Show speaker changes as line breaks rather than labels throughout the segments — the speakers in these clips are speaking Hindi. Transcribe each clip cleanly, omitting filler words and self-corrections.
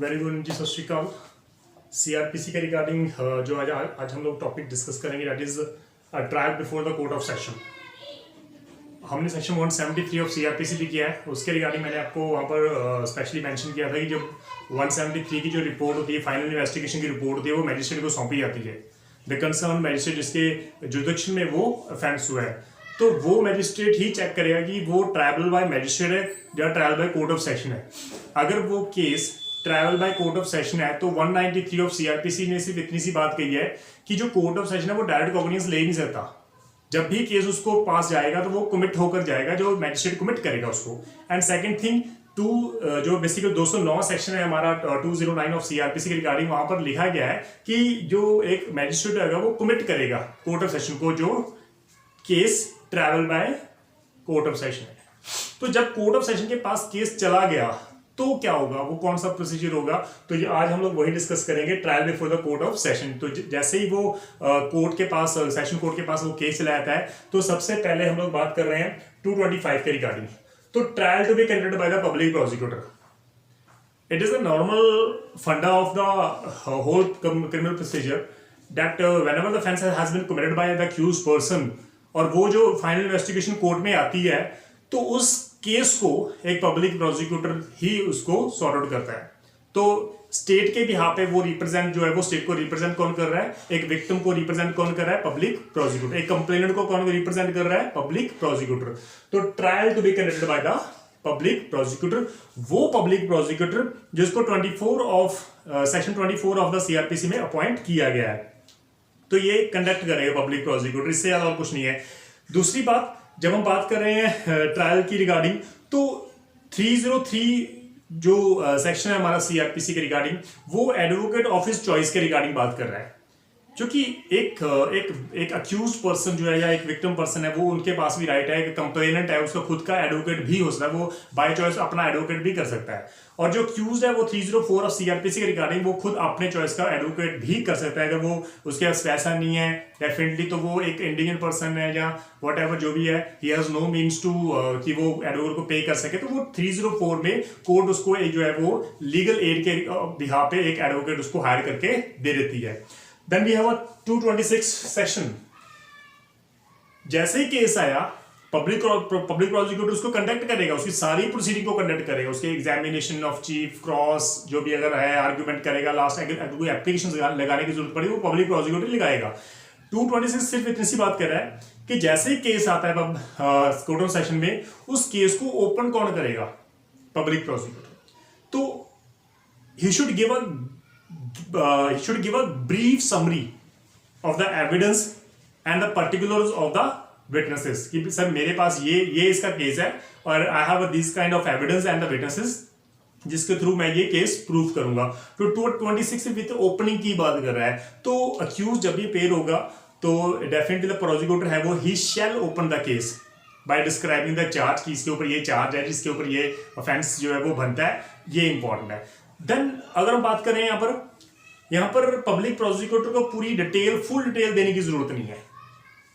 वेरी गुड जी, सत श्रीकाल। सीआरपीसी के रिगार्डिंग जो आज हम लोग टॉपिक डिस्कस करेंगे that is trial before the court of session. हमने सेक्शन 173 ऑफ सीआरपीसी भी किया है। उसके रिगार्डिंग मैंने आपको वहाँ पर स्पेशली मेंशन किया था कि जब 173 की जो रिपोर्ट होती है, फाइनल इन्वेस्टिगेशन की रिपोर्ट होती है, वो मैजिस्ट्रेट को सौंपी जाती है। द कंसर्न मैजिस्ट्रेट जिसके जुरिडिक्शन में वो ऑफेंस हुआ है, तो वो मैजिस्ट्रेट ही चेक करेगा कि वो ट्रायबल बाय मैजिस्ट्रेट है या trial by court of session है। अगर वो case trial by court of session है तो 193 ऑफ सीआरपीसी ने सिर्फ इतनी सी बात कही है कि जो कोर्ट ऑफ सेशन है वो डायरेक्ट कॉग्निजेंस ले नहीं सकता। जब भी केस उसको पास जाएगा तो वो कमिट होकर जाएगा, जो मैजिस्ट्रेट कमिट करेगा उसको। एंड सेकंड थिंग, जो बेसिकली 209 सेक्शन है हमारा 209 ऑफ सीआरपीसी के रिगार्डिंग, वहां पर लिखा गया है कि जो एक मैजिस्ट्रेट होगा वो कमिट करेगा कोर्ट ऑफ सेशन को जो case travel by court of session है। तो जब कोर्ट ऑफ सेशन के पास केस चला गया तो क्या होगा, वो कौन सा प्रोसीजर होगा, तो ये आज हम लोग वही डिस्कस करेंगे, trial before the court of session. तो जैसे ही वो कोर्ट के पास, सेशन कोर्ट के पास वो केस चला जाता है, तो सबसे पहले हम लोग बात कर रहे हैं 225 के रिगार्डिंग। तो trial to be conducted by the public prosecutor. It is the normal funda of the whole criminal procedure that whenever the offence has been committed by the accused person, और वो जो फाइनल इन्वेस्टिगेशन कोर्ट में आती है, तो उस केस को एक पब्लिक प्रोसिक्यूटर ही उसको सॉर्ट आउट करता है। तो स्टेट के बिहाफ पे वो रिप्रेजेंट जो है, वो स्टेट को रिप्रेजेंट कौन कर रहा है, एक विक्टिम को रिप्रेजेंट कौन कर रहा है, पब्लिक प्रोसिक्यूटर। एक कंप्लेनेंट को कौन रिप्रेजेंट कर रहा है, पब्लिक प्रोसिक्यूटर। तो trial to be conducted by the public prosecutor, वो पब्लिक प्रोसिक्यूटर जिसको 24 of section 24 of the CrPC में अपॉइंट किया गया है, तो ये कंडक्ट करेगा पब्लिक प्रोसिक्यूटर, इससे ज्यादा और कुछ नहीं है। दूसरी बात, जब हम बात कर रहे हैं ट्रायल की रिगार्डिंग, तो 303 जो सेक्शन है हमारा सीआरपीसी के रिगार्डिंग, वो एडवोकेट ऑफिस चॉइस के रिगार्डिंग बात कर रहा है। क्योंकि एक अक्यूज्ड पर्सन जो है या एक विक्टिम पर्सन है, वो उनके पास भी राइट है, एक कंप्लेनेंट है, उसका खुद का एडवोकेट भी हो सकता है, वो बाय चॉइस अपना एडवोकेट भी कर सकता है। और जो अक्यूज्ड है वो 304 ऑफ सीआरपीसी के रिगार्डिंग वो खुद अपने चॉइस का एडवोकेट भी कर सकता है। अगर वो उसके पास पैसा नहीं है डेफिनेटली, तो वो एक इंडियन पर्सन है या वट एवर जो भी है, he has no means to कि वो एडवोकेट को पे कर सके, तो वो 304 में कोर्ट उसको एक जो है वो लीगल एड के बिहाफ पे एक एडवोकेट उसको हायर करके दे देती है। Then we have a 226 section. जैसे ही केस आया, पब्लिक प्रोसिक्यूटर उसको कंडक्ट करेगा, उसकी सारी प्रोसीडिंग को कंडक्ट करेगा, उसके एग्जामिनेशन ऑफ चीफ, क्रॉस जो भी अगर है, आर्ग्यूमेंट करेगा, लास्ट अगर कोई एप्लीकेशन लगाने की जरूरत पड़ी वो पब्लिक प्रोसिक्यूटर लगाएगा। 226 सिर्फ इतनी सी बात कर रहा है कि जैसे ही केस आता है कोर्ट ऑफ सेशन में, उस केस को ओपन कौन करेगा, पब्लिक प्रोसिक्यूटर। तो he should give a brief summary of the evidence and the particulars of the witnesses, कि सर मेरे पास ये इसका केस है और I have this kind of evidence and the witnesses जिसके थ्रू मैं ये केस प्रूव करूंगा। तो 226 विद ओपनिंग की बात कर रहा है। तो अक्यूज जब भी पेयर होगा तो डेफिनेटली द प्रोसिक्यूटर है वो ही shall open the case by describing the charge कि इसके ऊपर ये चार्ज है, जिसके ऊपर ये ऑफेंस जो है वो बनता है, ये इंपॉर्टेंट है। देन अगर हम बात करें यहाँ पर पब्लिक प्रोसिक्यूटर को पूरी डिटेल, फुल डिटेल देने की जरूरत नहीं है।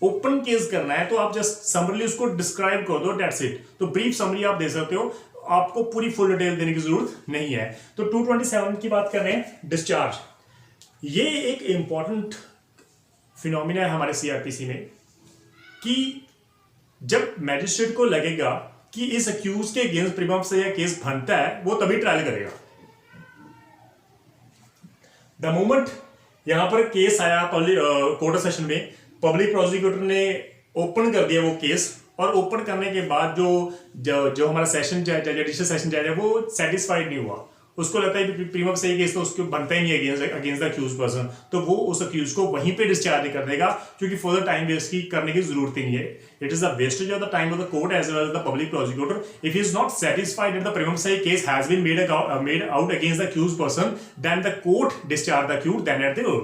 ओपन केस करना है तो आप जस्ट समरी उसको डिस्क्राइब कर दो, दैट्स इट। तो ब्रीफ समरी आप दे सकते हो, आपको पूरी फुल डिटेल देने की जरूरत नहीं है। तो 227 की बात कर रहे हैं, डिस्चार्ज। ये एक इंपॉर्टेंट फिनोमिना है हमारे सीआरपीसी में कि जब मैजिस्ट्रेट को लगेगा कि इस अक्यूज के अगेंस्ट प्रीमा से यह केस बनता है, वो तभी ट्रायल करेगा। द मोमेंट यहां पर केस आया कोर्ट ऑफ सेशन में, पब्लिक प्रोसिक्यूटर ने ओपन कर दिया वो केस, और ओपन करने के बाद जो हमारा सेशन जुडिशियल सेशन जज है वो सेटिस्फाइड नहीं हुआ, उसको लगता है कि प्रीमा से केस तो उसको बनता ही नहीं अगेंस्ट द अक्यूज पर्सन, तो वो उस अक्यूज को वहीं पे डिस्चार्ज कर देगा, क्योंकि फर्दर टाइम वेस्ट करने की जरूरत ही नहीं है। It is the wastage of the time of the court as well as the public prosecutor if he is not satisfied that the prima facie case has been made out against the accused person, then the court discharge the accused then at the.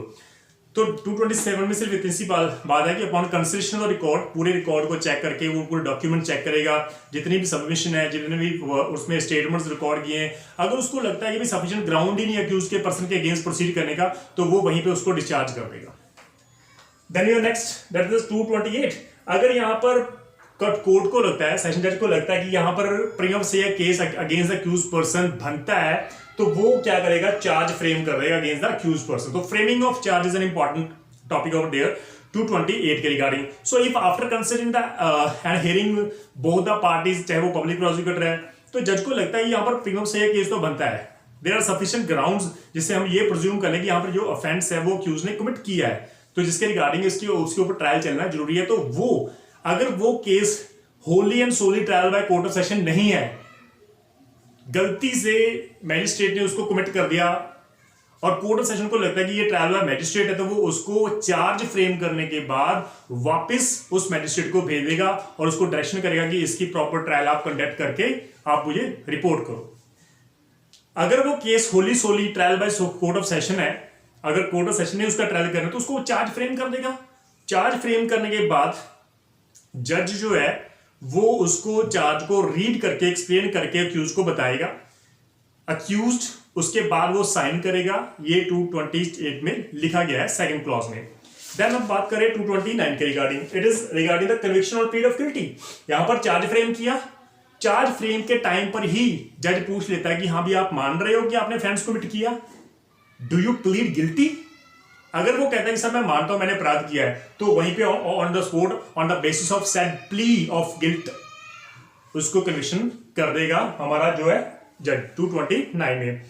तो 227 में सिर्फ इतनी सी बात है कि अपॉन कंसिडरेशन ऑफ रिकॉर्ड, पूरे रिकॉर्ड को चेक करके वो पूरे डॉक्यूमेंट चेक करेगा, जितनी भी सबमिशन है, जितने भी उसमें स्टेटमेंट्स रिकॉर्ड किए हैं, अगर उसको लगता है कि सफिशिएंट ग्राउंड ही नहीं है अक्यूज के पर्सन के अगेंस्ट प्रोसीड करने का, तो वो वहीं पे उसको डिस्चार्ज कर देगा। Then your next that is 228। अगर यहाँ पर कोर्ट को लगता है, सेशन जज को लगता है कि यहाँ पर प्रीमियम ऑफ से case against the accused person बनता है, तो वो क्या करेगा, चार्ज फ्रेम कर देगा अगेंस्ट द अक्यूज पर्सन। तो framing of charge is an important topic over there 228 के regarding. So if after considering the end hearing both the parties, चाहे वो पब्लिक प्रोसिक्यूटर है, तो जज को लगता है यहाँ पर प्रीमियम से केस तो बनता है, देयर आर सफिशिएंट ग्राउंड्स जिससे हम ये प्रिज्यूम कर लें कि यहाँ पर जो ऑफेंस है वो अक्यूज ने कमिट किया है, तो जिसके रिगार्डिंग उसके ऊपर ट्रायल चलना जरूरी है। तो वो अगर वो case wholly and solely trial by court of session नहीं है, गलती से मैजिस्ट्रेट ने उसको कमिट कर दिया और कोर्ट ऑफ सेशन को लगता है कि ये ट्रायल बाय मैजिस्ट्रेट है, तो वो उसको चार्ज फ्रेम करने के बाद वापस उस मैजिस्ट्रेट को भेज देगा और उसको डायरेक्शन करेगा कि इसकी प्रॉपर ट्रायल आप कंडक्ट करके आप मुझे रिपोर्ट करो। अगर वो case wholly solely trial by court of session है, अगर कोर्ट ऑफ सेशन ने उसका ट्रायल करना तो उसको चार्ज फ्रेम कर देगा। चार्ज फ्रेम करने के बाद जज जो है वो उसको चार्ज को रीड करके एक्सप्लेन करके अक्यूज को बताएगा, अक्यूज्ड उसके बाद वो साइन करेगा, ये 228 में लिखा गया है सेकंड क्लॉज में। देन अब बात करें 229 के regarding, it is regarding the conviction और प्लीड ऑफ गिल्टी। यहां पर चार्ज फ्रेम किया, चार्ज फ्रेम के टाइम पर ही जज पूछ लेता है कि हाँ भी आप मान रहे हो कि आपने ऑफेंस कमिट किया, डू यू प्लीड गिल्टी। अगर वो कहता है कि सर मैं मानता हूं मैंने अपराध किया है, तो वहीं पे on the spot on the basis of said plea of guilt उसको कन्विक्शन कर देगा हमारा जो है जज 229 में।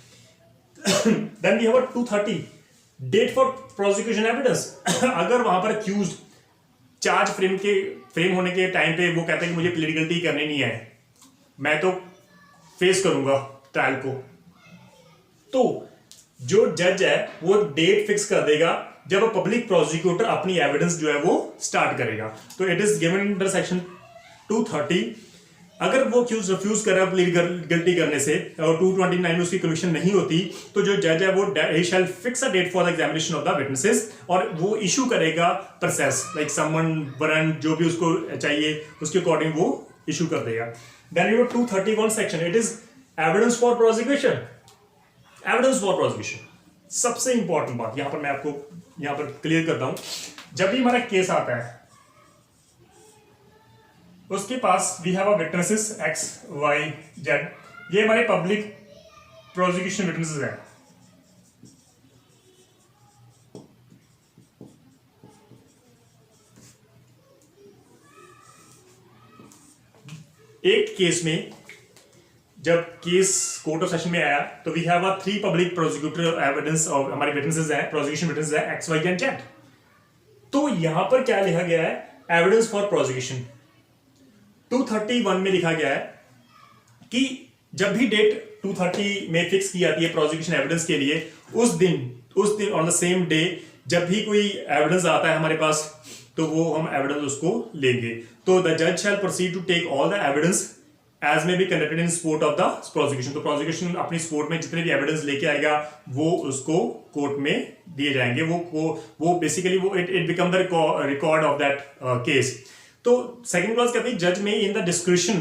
Then we have 230 date for prosecution evidence. अगर वहां पर अक्यूज्ड चार्ज फ्रेम होने के टाइम पे वो कहता है कि मुझे प्लीड गिल्टी करनी नहीं है, मैं तो फेस करूंगा ट्रायल को, तो जो जज है वो डेट फिक्स कर देगा जब पब्लिक प्रोसिक्यूटर अपनी एविडेंस जो है वो स्टार्ट करेगा। तो it is given under section 230। अगर वो अक्यूज रिफ्यूज कर रहा है प्लीड गिल्टी करने से और 229 में उसकी कन्विक्शन नहीं होती, तो जो जज है वो ही shall fix a date for the examination of the witnesses और वो इशू करेगा प्रोसेस लाइक समन वारंट जो भी उसको चाहिए उसके अकॉर्डिंग वो इशू कर देगा। Then you 231 section, it is evidence for prosecution. Evidence for prosecution सबसे इंपॉर्टेंट बात यहां पर मैं आपको यहां पर क्लियर करता हूं। जब भी हमारा केस आता है उसके पास we have a witnesses X Y Z, ये हमारे पब्लिक प्रोसिक्यूशन विटनेसेस हैं। एक केस में जब केस कोर्ट ऑफ सेशन में आया तो we have 3 public prosecutor evidence और हमारे विटनेसेस हैं, प्रोसिक्यूशन विटनेसेस हैं एक्स वाई एंड जेड। तो यहां पर क्या लिखा गया है, एविडेंस फॉर प्रोसिक्यूशन 231 में लिखा गया है कि जब भी डेट 230 में फिक्स की जाती है प्रोसिक्यूशन एविडेंस के लिए, उस दिन ऑन द सेम डे जब भी कोई एविडेंस आता है हमारे पास तो वो हम एविडेंस उसको लेंगे। तो द जज shall proceed to take all the evidence as may be conducted in support of the prosecution. तो प्रोसिक्यूशन अपनी सपोर्ट में जितने भी एविडेंस लेके आएगा वो उसको कोर्ट में दिए जाएंगे। वो बेसिकली वो it become the record of that case. तो सेकंड क्लॉज कहती है जज may in the description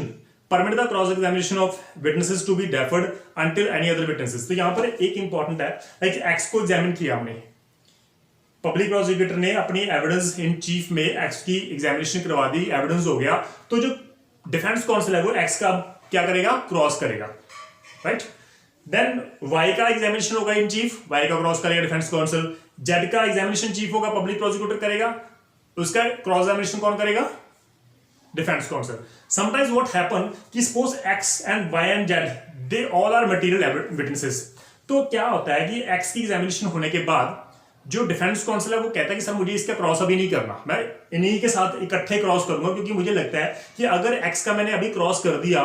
permit the cross examination of witnesses to be deferred until any other witnesses. तो यहां पर एक इंपॉर्टेंट है, लाइक एक्स को एग्जामिन किया हमने, पब्लिक प्रोसिक्यूटर ने अपनी एविडेंस इन चीफ में एक्स की एग्जामिनेशन करवा दी, एविडेंस हो गया, तो जो डिफेंस काउंसिल है वो एक्स का क्या करेगा, क्रॉस करेगा, राइट। देन वाई का एग्जामिनेशन होगा इन चीफ, वाई का क्रॉस करेगा डिफेंस काउंसिल। जेड का एग्जामिनेशन चीफ होगा, पब्लिक प्रोसिक्यूटर करेगा, उसका क्रॉस एग्जामिनेशन कौन करेगा, defence counsel. Sometimes what happen कि suppose X and Y and Z they all are material witnesses. तो क्या होता है कि एक्स की एग्जामिनेशन होने के बाद जो डिफेंस काउंसिल है वो कहता है कि सर मुझे इसका क्रॉस अभी नहीं करना, मैं इन्हीं के साथ इकट्ठे क्रॉस करूंगा, क्योंकि मुझे लगता है कि अगर एक्स का मैंने अभी क्रॉस कर दिया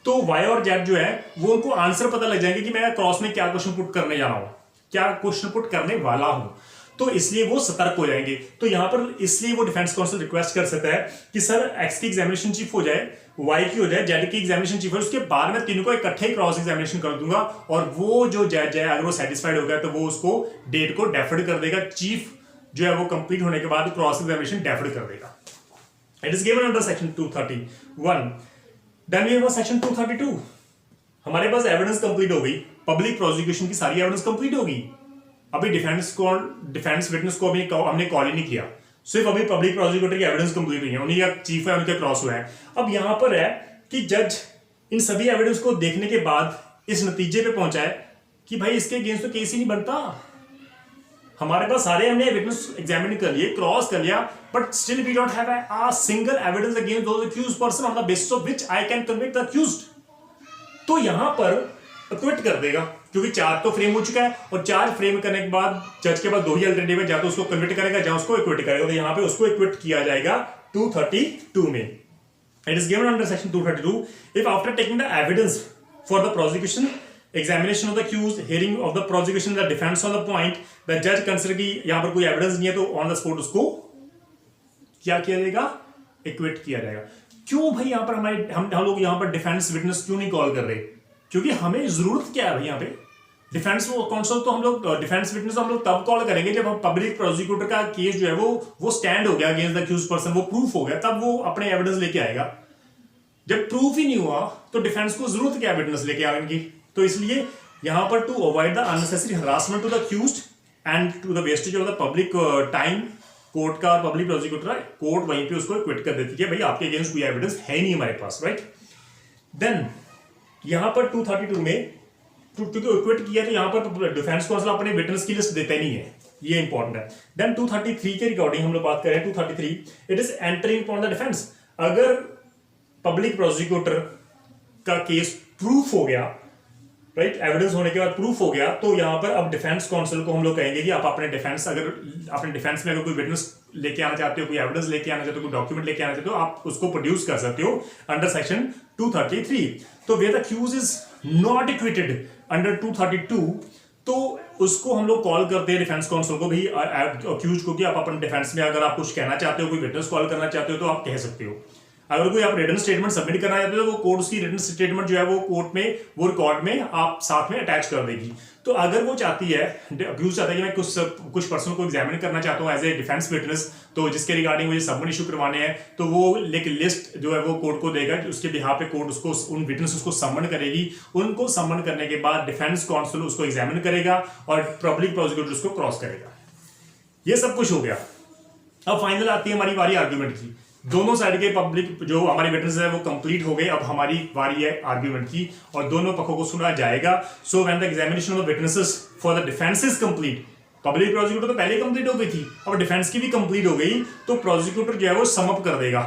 तो वाई और जेड जो है वो उनको आंसर पता लग जाएंगे कि मैं क्रॉस में क्या क्वेश्चन पुट करने जा रहा हूं, क्या क्वेश्चन पुट करने वाला हूं, तो इसलिए वो सतर्क हो जाएंगे। तो यहां पर इसलिए वो डिफेंस काउंसिल रिक्वेस्ट कर सकता है कि सर एक्स की एग्जामिनेशन चीफ हो जाए, वाई की हो जाए, जेड की एग्जामिनेशन चीफ हो, उसके बाद में तीनों को इकट्ठे क्रॉस एग्जामिनेशन कर दूंगा, और वो जो जज है अगर वो सेटिस्फाइड हो गया तो वो उसको डेट को डेफर्ड कर देगा, चीफ जो है वो कंप्लीट होने के बाद क्रॉस एग्जामिनेशन डेफर्ड कर देगा। It is given under section 231। Then we have section 232। हमारे पास एविडेंस कंप्लीट हो गई, पब्लिक प्रोसिक्यूशन की सारी एविडेंस कंप्लीट होगी, अभी डिफेंस विटनेस को हमने कॉल ही नहीं किया, सिर्फ अभी पब्लिक प्रोसिक्यूटर की एविडेंस कंप्लीट हुई है, उन्हीं का चीफ है, उनके क्रॉस हुआ है। अब यहां पर है कि जज इन सभी एविडेंस को देखने के बाद इस नतीजे पे पहुंचा है कि भाई इसके अगेंस्ट तो केस ही नहीं बनता। हमारे पास सारे हमने विटनेस एग्जामिन कर लिए, क्रॉस कर लिया, but still we don't have a single evidence against those accused person on the basis of which I can convict the accused. तो यहां पर एक्विट कर देगा, क्योंकि चार्ज तो फ्रेम हो चुका है, और चार्ज फ्रेम करने के बाद जज के पास दो ही अल्टरनेटिव है, या तो उसको कन्विक्ट करेगा या उसको एक्विट करेगा। तो यहां पे उसको एक्विट किया जाएगा 232 में। It is given under section 232 if after taking the evidence for the prosecution, examination of the accused, hearing of the prosecution, the defense on the point, the judge consider कि यहां पर कोई एविडेंस नहीं है, तो ऑन द स्पॉट उसको क्या किया जाएगा, एक्विट किया जाएगा। क्यों भाई यहां पर हमारे हम लोग यहां पर डिफेंस विटनेस क्यों नहीं कॉल कर रहे? क्योंकि हमें जरूरत क्या है भाई यहां पे डिफेंस कौंसल, तो हम लोग डिफेंस विटनेस हम लोग तब कॉल करेंगे जब हम पब्लिक प्रोसिक्यूटर का केस जो है वो स्टैंड हो गया अगेंस्ट द अक्यूज्ड पर्सन, वो प्रूफ हो गया, तब वो अपने एविडेंस लेके आएगा। जब प्रूफ ही नहीं हुआ तो डिफेंस को जरूरत क्या विटनेस लेके आने की? तो इसलिए यहां पर to avoid the unnecessary harassment to the accused and to the wastage of the public time, court का पब्लिक प्रोसिक्यूटर कोर्ट वहीं पे उसको क्विट कर देती है, भाई आपके अगेंस्ट कोई एविडेंस है नहीं हमारे पास, राइट। देन यहां पर 232 में क्योंकि क्विट किया तो यहां पर डिफेंस कौंसिल अपने विटनेस की लिस्ट देता नहीं है, ये इंपॉर्टेंट है। देन 233 के रिकॉर्डिंग हम लोग बात करें 233, it is entering upon the defence. अगर पब्लिक प्रोसिक्यूटर का केस प्रूफ हो गया, राइट, एविडेंस होने के बाद प्रूफ हो गया, तो यहां पर अब डिफेंस काउंसिल को हम लोग कहेंगे कि आप अपने डिफेंस में अगर कोई विटनेस लेके आना चाहते हो, कोई एविडेंस लेके आना चाहते हो, कोई डॉक्यूमेंट लेके आना चाहते हो, आप उसको प्रोड्यूस कर सकते हो अंडर सेक्शन 233। तो where the accuse is not acquitted under 232, तो उसको हम लोग कॉल करते हैं डिफेंस काउंसिल को, भी अक्यूज को, कि आप अपने डिफेंस में अगर आप कुछ कहना चाहते हो, कोई विटनेस कॉल करना चाहते हो, तो आप कह सकते हो। अगर कोई आप रिटन स्टेटमेंट सबमिट करना चाहते हो तो वो कोर्ट उसकी रिटन स्टेटमेंट जो है वो कोर्ट में, वो रिकॉर्ड में आप साथ में अटैच कर देगी। तो अगर वो चाहती है, अक्यूज चाहता है कि मैं कुछ पर्सन को एग्जामिन करना चाहता हूँ एज ए डिफेंस विटनेस, तो जिसके रिगार्डिंग मुझे सबमिट इशू करवाने हैं, तो वो एक लिस्ट जो है वो कोर्ट को देगा, उसके बिहाफ पे कोर्ट उसको उन विटनेस को समन करेगी। उनको समन करने के बाद डिफेंस काउंसिल उसको एग्जामिन करेगा और पब्लिक प्रोसिक्यूटर उसको क्रॉस करेगा। ये सब कुछ हो गया। अब फाइनल आती है हमारी बारी आर्ग्यूमेंट की। दोनों साइड के पब्लिक जो हमारे विटनेस है वो कंप्लीट हो गए, अब हमारी बारी है आर्ग्यूमेंट की और दोनों पक्षों को सुना जाएगा। So when the examination of the witnesses for the defence is complete, public prosecutor तो पहले कंप्लीट हो गई थी, अब डिफेंस की भी कंप्लीट हो गई, तो प्रोसिक्यूटर जो है वो सम अप कर देगा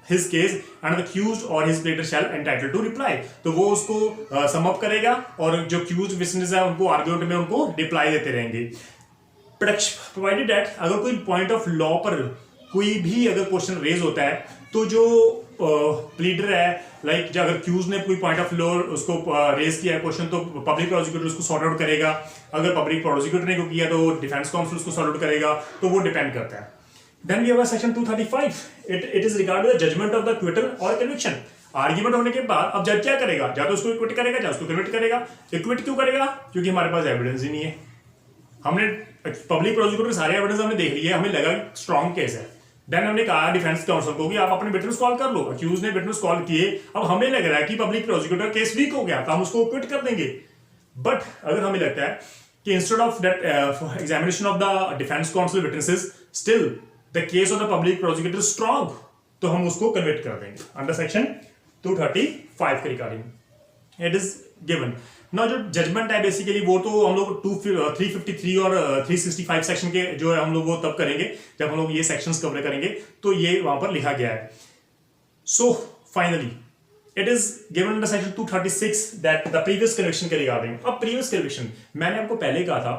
his case and the accused or his pleader shall entitled to reply। तो वो उसको सम अप करेगा और जो accused witnesses है उनको आर्ग्यूमेंट में उनको रिप्लाई देते रहेंगे। प्रोवाइडेड दैट अगर कोई पॉइंट ऑफ लॉ पर कोई भी अगर क्वेश्चन रेज होता है, तो जो प्लीडर है, लाइक अगर क्यूज ने कोई पॉइंट ऑफ लॉ उसको रेज किया है क्वेश्चन, तो पब्लिक प्रोसिक्यूटर उसको सॉर्ट आउट करेगा। अगर पब्लिक प्रोसिक्यूटर ने को किया तो डिफेंस काउंसिल उसको सॉर्ट आउट करेगा, तो वो डिपेंड करता है। Then we have section 235, it is regard the judgement of the acquittal or conviction. Argument होने के बाद अब जज क्या करेगा, या तो उसको इक्विट करेगा या उसको कन्विक्ट करेगा। इक्विट क्यों करेगा? क्योंकि हमारे पास एविडेंस ही नहीं है। हमने पब्लिक प्रोसिक्यूटर सारे एविडेंस हमने देख लिए, हमें लगा स्ट्रॉन्ग केस है। देन हमने कहा डिफेंस काउंसिल को कि आप अपने विटनेस कॉल कर लो। अक्यूज ने विटनेस कॉल किए, अब हमें लग रहा है कि पब्लिक प्रोसिक्यूटर केस वीक हो गया, तो हम उसको क्विट कर देंगे। बट अगर हमें लगता है कि instead of that examination of the defence council witnesses still the case of the public prosecutor strong, तो हम उसको कन्विक्ट कर देंगे अंडर सेक्शन 235 के रिगार्डिंग। इट इज गिवन ना। जो जजमेंट है बेसिकली वो तो हम लोग 353 और 365 सेक्शन के जो है हम लोग वो तब करेंगे जब हम लोग ये सेक्शंस कवर करेंगे, तो ये वहां पर लिखा गया है। So finally it is given under section 236 that the previous conviction के रिगार्डिंग। अब प्रीवियस कन्विक्शन मैंने आपको पहले कहा था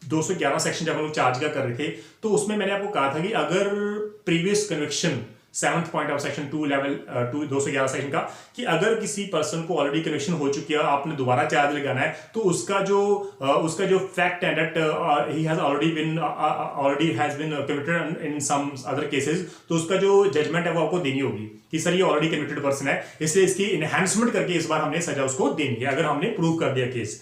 211 सेक्शन जब हम लोग चार्ज का कर रहे थे, तो उसमें मैंने आपको कहा था कि अगर previous conviction 7th point of section 2 level 211 section का, कि अगर किसी पर्सन को ऑलरेडी कन्विक्शन हो चुकी है, आपने दोबारा चार्ज लगाना है, तो उसका जो फैक्ट है that he has already has been convicted in some other cases, तो उसका जो जजमेंट है वो आपको देनी होगी कि सर ये ऑलरेडी कन्विक्टेड पर्सन है, इसलिए इसकी इनहेंसमेंट करके इस बार हमने सजा उसको देनी है अगर हमने प्रूव कर दिया केस।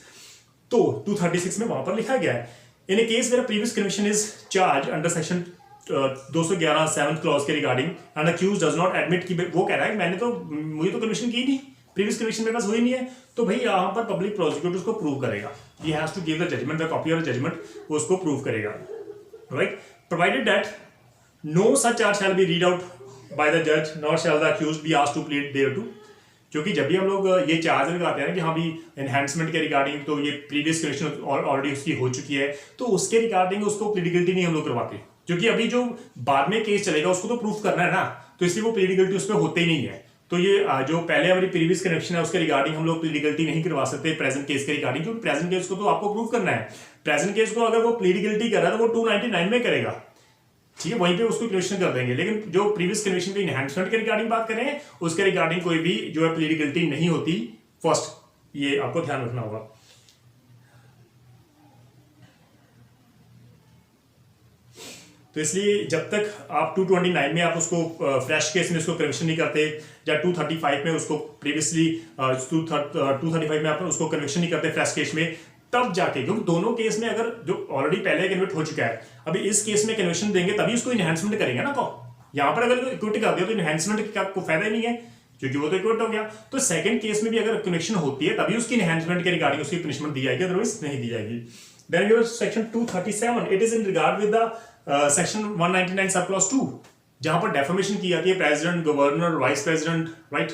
तो 236 में वहां पर लिखा गया है, in a case where previous conviction is charge under section 211 7th clause के regarding and accuse does not admit कि वो कह रहा है कि मुझे तो कन्विक्शन की नहीं, प्रीवियस कन्विक्शन मेरे पास हुई नहीं है, तो भाई यहां पर पब्लिक प्रोसिक्यूटर उसको प्रूव करेगा। He has to give the judgment, the copy of the judgment, वो उसको प्रूव करेगा, right. Provided that no such charge shall be read out by the जज not shall the accused be asked to plead thereto. क्योंकि जब भी हम लोग ये चार्ज लगाते हैं ना कि हाँ भी एनहेंसमेंट के रिगार्डिंग तो ये प्रीवियस कनेक्शन ऑलरेडी उसकी हो चुकी है, तो उसके रिगार्डिंग उसको प्लीडिगलिटी नहीं हम लोग करवाते, क्योंकि अभी जो बाद में केस चलेगा उसको तो प्रूफ करना है ना, तो इसलिए वो प्लीडिगलिटी उस पर होते ही नहीं है। तो ये जो पहले हमारी प्रीवियस कनेक्शन है उसके रिगार्डिंग हम लोग प्लीडिगलिटी नहीं करवा सकते प्रेजेंट केस के रिगार्डिंग, क्योंकि प्रेजेंट केस को तो आपको प्रूफ करना है। प्रेजेंट केस को अगर वो प्लीडिगलिटी कर रहा है तो वो 299 में करेगा, ठीक है, वहीं पे उसको क्वेश्चन कर देंगे। लेकिन जो प्रीवियस कन्विक्शन पे इनहैंसमेंट के रिगार्डिंग बात करें उसके रिगार्डिंग कोई भी जो है प्लीडिगलिटी नहीं होती फर्स्ट, ये आपको ध्यान रखना होगा। तो इसलिए जब तक आप 229 में आप उसको फ्रेश केस में उसको कन्विक्शन नहीं करते, या 235 में उसको प्रीवियसली 235 में आप उसको कन्विक्शन नहीं करते फ्रेश केस में, तब जाके, क्योंकि दोनों केस में अगर जो ऑलरेडी पहले कन्विक्ट हो चुका है अभी इस केस में कन्विक्शन देंगे तभी उसको इनहैंसमेंट करेंगे ना। को यहां पर अगर इक्विटी कर दिया तो इनहैंसमेंट का कोई फायदा ही नहीं है, क्योंकि वो तो इक्विट हो गया। तो सेकंड केस में भी अगर कन्विक्शन होती है तभी उसकी इनहैंसमेंट के रिगार्डिंग उसकी पनिशमेंट दी जाएगी, अदरवाइज नहीं दी जाएगी। Then your section 237 it is in regard with the section 199 sub clause 2, जहां पर डेफर्मेशन की जाती है president, governor, vice president, right,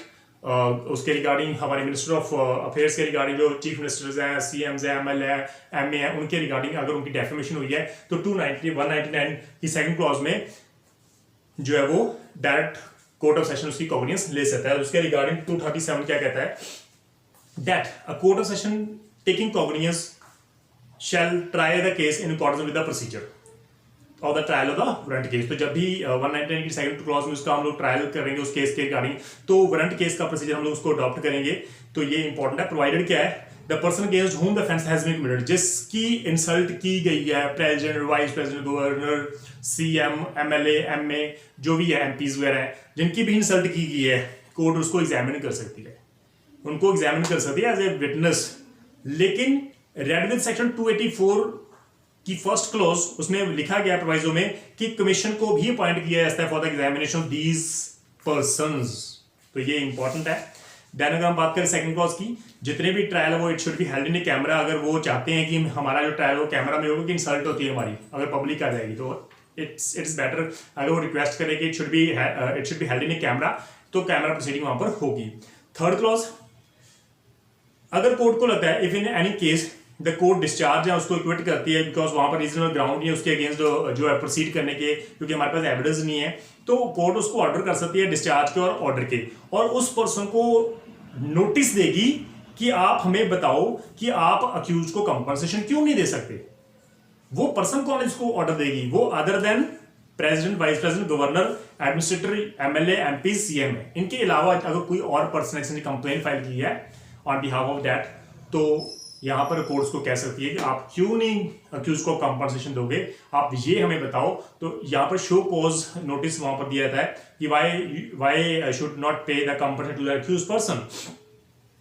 उसके रिगार्डिंग हमारे मिनिस्टर ऑफ अफेयर्स के रिगार्डिंग जो चीफ मिनिस्टर्स हैं, सीएम्स हैं, एमएलए हैं, एमए हैं, उनके रिगार्डिंग अगर उनकी डेफर्मेशन हुई है तो 199 की सेकंड क्लॉज में जो है वो डायरेक्ट कोर्ट ऑफ सेशन उसकी कॉग्निजेंस ले सकता है। उसके रिगार्डिंग 237 क्या कहता है, that a court of session taking cognizance shall try the case in accordance with the procedure और the trial of the warrant case. तो जब भी 199 की सेकंड क्लॉज में उसका हम लोग ट्रायल करेंगे उस केस के रिगार्डिंग, तो वारंट केस का प्रोसीजर हम लोग उसको अडॉप्ट करेंगे। तो ये इंपॉर्टेंट है। प्रोवाइडेड क्या है, the person against whom the offence has been committed, जिसकी इंसल्ट की गई है president, vice president, governor, CM, MLA, MA, जो भी है, एमपीज वगैरह है, जिनकी भी इंसल्ट की गई है, कोर्ट उसको एग्जामिन कर सकती है, उनको एग्जामिन कर सकती है एज ए विटनेस। लेकिन रेड विद सेक्शन 284 की फर्स्ट क्लोज उसमें लिखा गया प्रोवाइजो में कि कमीशन को भी अपॉइंट किया जाता है for the examination of these persons. तो ये इंपॉर्टेंट है। देन अगर हम बात करें सेकंड क्लॉज की, जितने भी ट्रायल है वो it should be held in A camera. अगर वो चाहते हैं कि हमारा जो ट्रायल हो कैमरा में होगा कि इंसल्ट होती है हमारी, अगर पब्लिक आ जाएगी तो इट्स बेटर अगर वो रिक्वेस्ट करे कि it should be held in A camera, तो कैमरा प्रोसीडिंग वहां पर होगी। थर्ड क्लॉज, अगर कोर्ट को लगता है if in any case the court discharge है उसको इक्विट करती है बिकॉज वहां पर रीजनल ग्राउंड नहीं है उसके अगेंस्ट जो है प्रोसीड करने के, क्योंकि हमारे पास एविडेंस नहीं है, तो कोर्ट उसको ऑर्डर कर सकती है डिस्चार्ज के और ऑर्डर के, और उस पर्सन को नोटिस देगी कि आप हमें बताओ कि आप अक्यूज को कंपनसेशन क्यों नहीं दे सकते। वो पर्सन कौन इसको ऑर्डर देगी, वो other than president, vice president, governor, administrator, MLA, MP, CM है। इनके अलावा अगर कोई और पर्सन ने कंप्लेन फाइल की है ऑन बिहाफ ऑफ दैट, तो यहां पर कोर्ट्स को कह सकती है कि आप क्यों नहीं अक्यूज को कंपनसेशन दोगे, आप ये हमें बताओ। तो यहां पर शो कॉज नोटिस वहां पर दिया जाता है कि why should not pay the compensation to the accused person.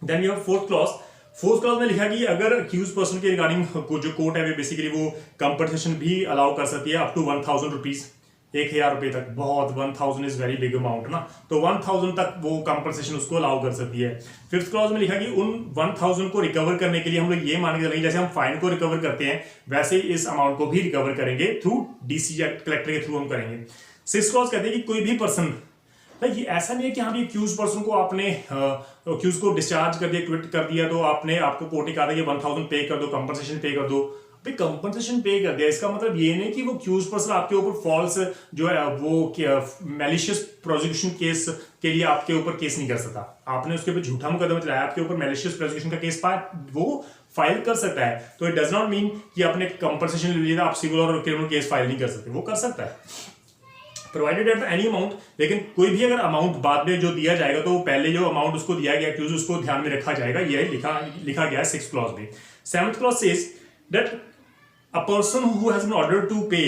Then you have fourth clause. Fourth clause में लिखा कि अगर अक्यूज पर्सन के रिगार्डिंग जो कोर्ट है बेसिकली वो कंपनसेशन भी अलाउ कर सकती है अप टू 1000 रुपीज, 1000 रुपए तक। बहुत 1000 इज वेरी बिग अमाउंट ना, तो 1000 तक वो कंपनसेशन उसको अलाउ कर सकती है। फिफ्थ क्लॉज में लिखा कि उन 1000 को रिकवर करने के लिए हम लोग ये मान के चलेंगे जैसे हम फाइन को रिकवर करते हैं वैसे ही इस अमाउंट को भी रिकवर करेंगे थ्रू डीसी या कलेक्टर के थ्रू हम करेंगे। सिक्स्थ क्लॉज कहते हैं कि कोई भी पर्सन, ये ऐसा नहीं है कि हाँ भी अक्यूज पर्सन को आपने अक्यूज को डिस्चार्ज कर दिया, क्विट कर दिया, तो आपको कोर्ट ने कहा था कि 1000 पे कर दो, कंपनसेशन पे कर दो। भाई कंपनसेशन पे कर दिया इसका मतलब ये नहीं कि वो अक्यूज पर्सन आपके ऊपर फॉल्स जो है वो मैलिशियस प्रोसिक्यूशन केस के लिए आपके ऊपर केस नहीं कर सकता। आपने उसके ऊपर झूठा मुकदमा चलाया, आपके ऊपर मैलिशियस प्रोसिक्यूशन का केस वो फाइल कर सकता है। तो इट डज नॉट मीन कि आपने कंपनसेशन ले लिया आप सिविल और क्रिमिनल केस फाइल नहीं कर सकते, वो कर सकता है प्रोवाइडेड एट एनी अमाउंट। लेकिन कोई भी अगर अमाउंट बाद में जो दिया जाएगा तो पहले जो अमाउंट उसको दिया गया अक्यूज उसको ध्यान में रखा जाएगा, यह लिखा गया है 6th क्लॉज में। 7th clause says that a person who has been ordered to pay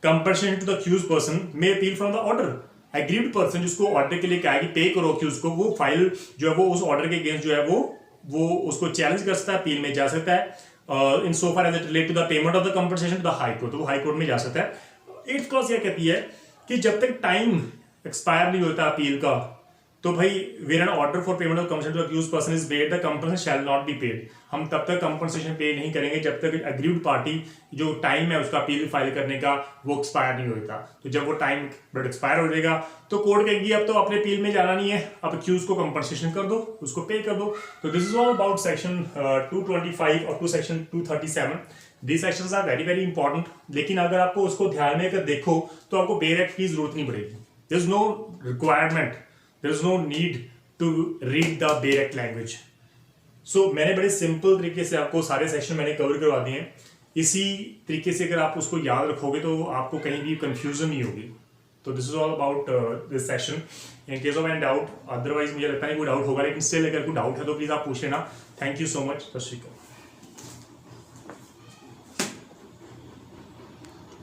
compensation to the accused person may appeal from the order। aggrieved person जिसको ऑर्डर के लिए कहा कि पे करो accused को, वो फाइल जो है वो उस ऑर्डर के अगेंस्ट जो है वो उसको चैलेंज कर सकता है, अपील में जा सकता है in so far as it relate to the payment of the compensation to the high court, तो वो हाई कोर्ट में जा सकता है। 8th क्लॉज यह कहती है कि जब तक टाइम एक्सपायर नहीं होता अपील का तो भाई where an order for payment of compensation to accused person is made the compensation shall not be paid. हम तब तक कंपनसेशन पे नहीं करेंगे जब तक अग्रीव्ड पार्टी जो टाइम है उसका अपील फाइल करने का वो एक्सपायर नहीं होता। तो जब वो टाइम एक्सपायर हो जाएगा तो कोर्ट कहेगी अब तो अपने अपील में जाना नहीं है, अब अक्यूज को कंपनसेशन कर दो, उसको पे कर दो। तो this is all about section 225 और to section 237। These sections are very very important, लेकिन अगर आपको उसको ध्यान में अगर देखो तो आपको बेयर एक्ट की जरूरत नहीं पड़ेगी। There is no requirement, there is no need to read the bare act language. So मैंने बड़े सिंपल तरीके से आपको सारे सेक्शन मैंने कवर करवा दिए हैं। इसी तरीके से अगर आप उसको याद रखोगे तो आपको कहीं भी कंफ्यूजन नहीं होगी। तो this is all about this session. In case of any doubt, otherwise मुझे लगता नहीं कोई डाउट होगा, लेकिन स्टिल अगर कोई डाउट है तो प्लीज आप पूछ लेना। Thank you so much. सत श्री अकाल।